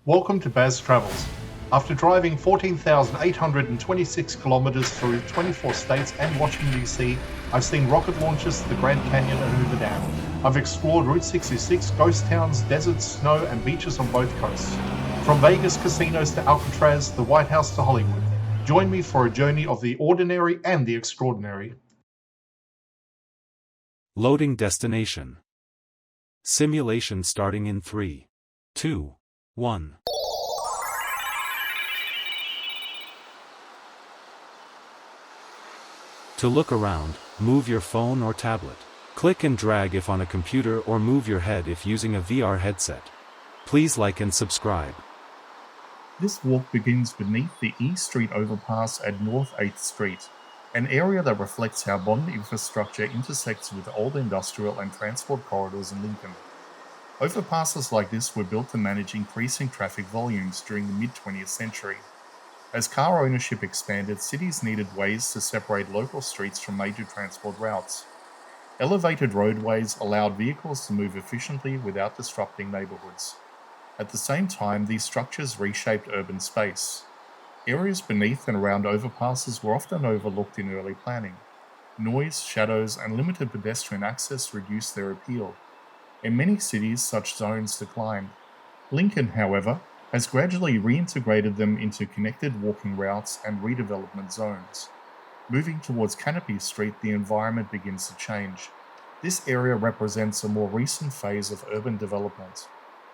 Welcome to Baz Travels. After driving 14,826 kilometers through 24 states and Washington, D.C., I've seen rocket launches to the Grand Canyon and Hoover Dam. I've explored Route 66, ghost towns, deserts, snow, and beaches on both coasts. From Vegas casinos to Alcatraz, the White House to Hollywood. Join me for a journey of the ordinary and the extraordinary. Loading destination. Simulation starting in 3, 2, 1. To look around, move your phone or tablet. Click and drag if on a computer or move your head if using a VR headset. Please like and subscribe. This walk begins beneath the E Street overpass at North 8th Street, an area that reflects how modern infrastructure intersects with old industrial and transport corridors in Lincoln. Overpasses like this were built to manage increasing traffic volumes during the mid-20th century. As car ownership expanded, cities needed ways to separate local streets from major transport routes. Elevated roadways allowed vehicles to move efficiently without disrupting neighbourhoods. At the same time, these structures reshaped urban space. Areas beneath and around overpasses were often overlooked in early planning. Noise, shadows, and limited pedestrian access reduced their appeal. In many cities, such zones declined. Lincoln, however, has gradually reintegrated them into connected walking routes and redevelopment zones. Moving towards Canopy Street, the environment begins to change. This area represents a more recent phase of urban development.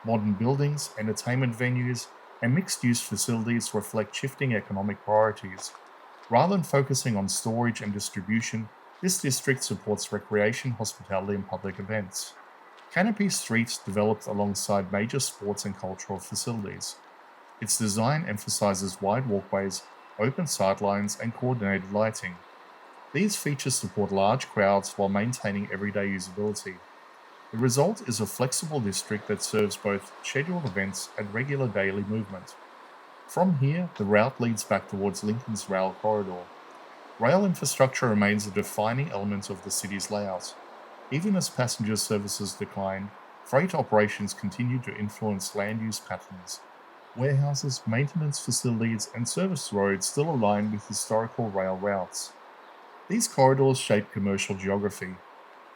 Modern buildings, entertainment venues, and mixed-use facilities reflect shifting economic priorities. Rather than focusing on storage and distribution, this district supports recreation, hospitality, and public events. Canopy Street developed alongside major sports and cultural facilities. Its design emphasizes wide walkways, open sightlines, and coordinated lighting. These features support large crowds while maintaining everyday usability. The result is a flexible district that serves both scheduled events and regular daily movement. From here, the route leads back towards Lincoln's rail corridor. Rail infrastructure remains a defining element of the city's layout. Even as passenger services declined, freight operations continued to influence land use patterns. Warehouses, maintenance facilities, and service roads still align with historical rail routes. These corridors shape commercial geography.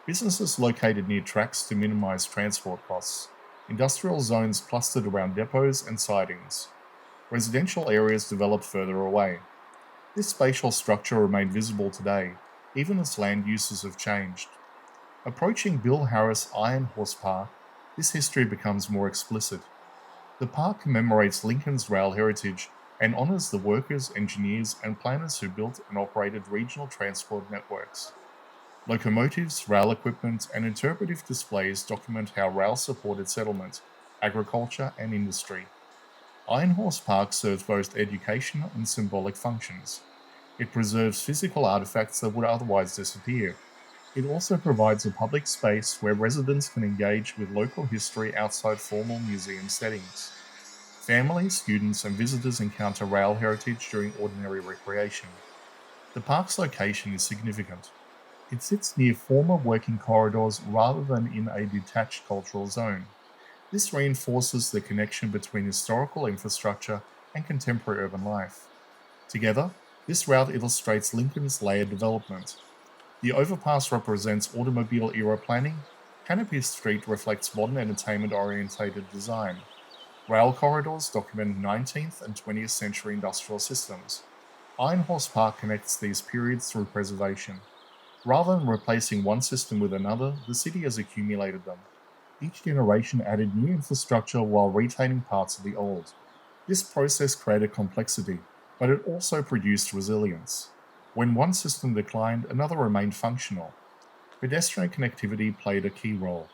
Businesses located near tracks to minimize transport costs. Industrial zones clustered around depots and sidings. Residential areas developed further away. This spatial structure remained visible today, even as land uses have changed. Approaching Bill Harris Iron Horse Park, this history becomes more explicit. The park commemorates Lincoln's rail heritage and honors the workers, engineers, and planners who built and operated regional transport networks. Locomotives, rail equipment, and interpretive displays document how rail supported settlement, agriculture, and industry. Iron Horse Park serves both educational and symbolic functions. It preserves physical artifacts that would otherwise disappear. It also provides a public space where residents can engage with local history outside formal museum settings. Families, students, and visitors encounter rail heritage during ordinary recreation. The park's location is significant. It sits near former working corridors rather than in a detached cultural zone. This reinforces the connection between historical infrastructure and contemporary urban life. Together, this route illustrates Lincoln's layered development. The overpass represents automobile-era planning. Canopy Street reflects modern entertainment-orientated design. Rail corridors document 19th and 20th century industrial systems. Iron Horse Park connects these periods through preservation. Rather than replacing one system with another, the city has accumulated them. Each generation added new infrastructure while retaining parts of the old. This process created complexity, but it also produced resilience. When one system declined, another remained functional. Pedestrian connectivity played a key role.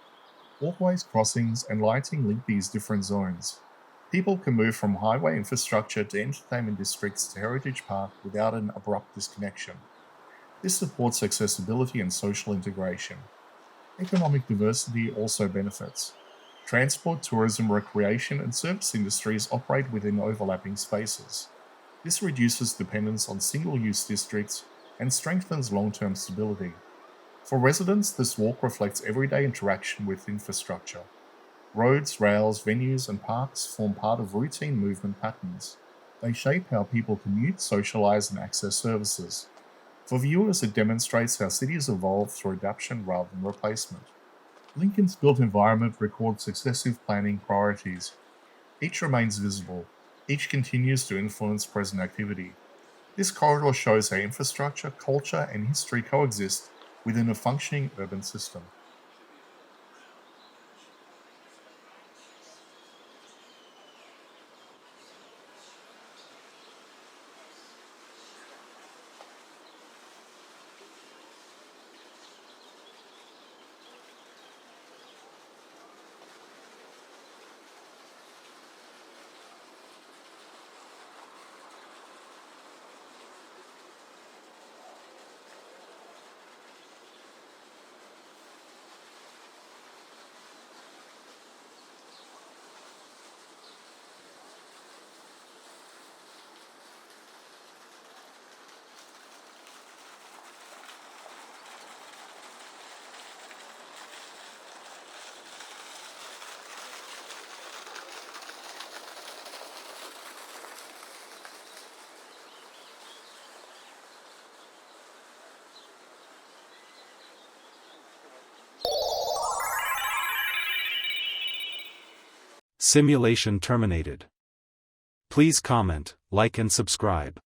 Walkways, crossings, and lighting link these different zones. People can move from highway infrastructure to entertainment districts to Heritage Park without an abrupt disconnection. This supports accessibility and social integration. Economic diversity also benefits. Transport, tourism, recreation, and service industries operate within overlapping spaces. This reduces dependence on single-use districts and strengthens long-term stability. For residents, this walk reflects everyday interaction with infrastructure. Roads, rails, venues, and parks form part of routine movement patterns. They shape how people commute, socialize, and access services. For viewers, it demonstrates how cities evolve through adaptation rather than replacement. Lincoln's built environment records successive planning priorities. Each remains visible. Each continues to influence present activity. This corridor shows how infrastructure, culture, and history coexist within a functioning urban system. Simulation terminated. Please comment, like and subscribe.